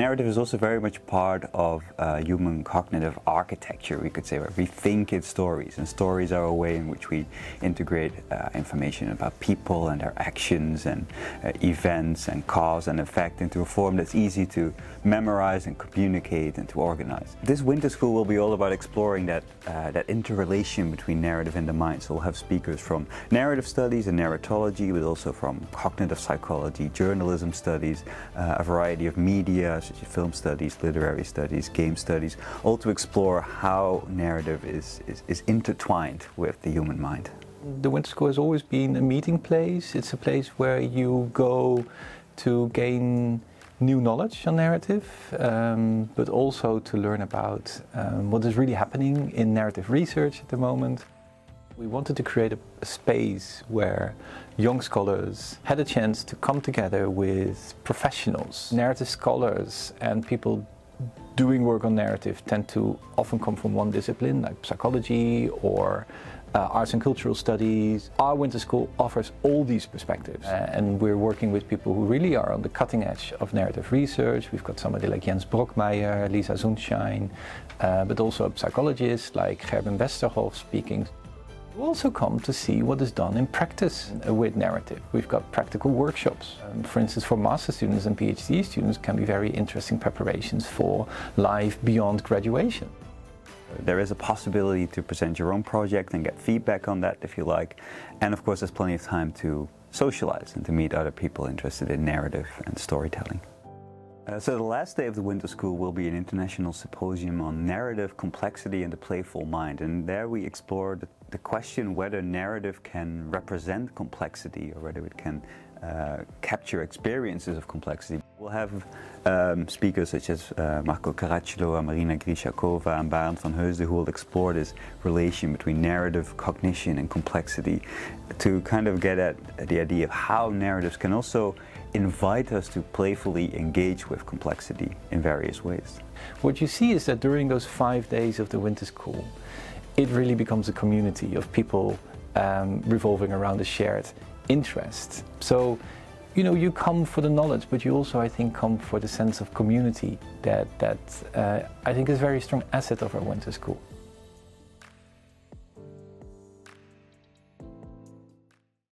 narrative is also very much part of human cognitive architecture, we could say, where we think in stories, and stories are a way in which we integrate information about people and their actions and events and cause and effect into a form that's easy to memorize and communicate and to organize. This winter school will be all about exploring that interrelation between narrative and the mind. So we'll have speakers from narrative studies and narratology, but also from cognitive psychology, journalism studies, a variety of media such as film studies, literary studies, game studies, all to explore how narrative is intertwined with the human mind. The winter school has always been a meeting place. It's a place where you go to gain new knowledge on narrative, but also to learn about what is really happening in narrative research at the moment. We wanted to create a space where young scholars had a chance to come together with professionals. Narrative scholars and people doing work on narrative tend to often come from one discipline, like psychology or arts and cultural studies. Our winter school offers all these perspectives, and we're working with people who really are on the cutting edge of narrative research. We've got somebody like Jens Brockmeier, Lisa Zundschein, but also psychologists like Gerben Westerhof speaking. We also come to see what is done in practice with narrative. We've got practical workshops. For instance, for master students and PhD students can be very interesting preparations for life beyond graduation. There is a possibility to present your own project and get feedback on that if you like. And of course there's plenty of time to socialize and to meet other people interested in narrative and storytelling. So the last day of the winter school will be an international symposium on narrative, complexity and the playful mind. And there we explore the question whether narrative can represent complexity or whether it can capture experiences of complexity. We'll have speakers such as Marco Caracciolo, Marina Grishakova and Barend van Heusden who will explore this relation between narrative, cognition and complexity to kind of get at the idea of how narratives can also invite us to playfully engage with complexity in various ways. What you see is that during those 5 days of the winter school, it really becomes a community of people revolving around a shared interest. So, you know, you come for the knowledge, but you also, I think, come for the sense of community that I think is a very strong asset of our winter school.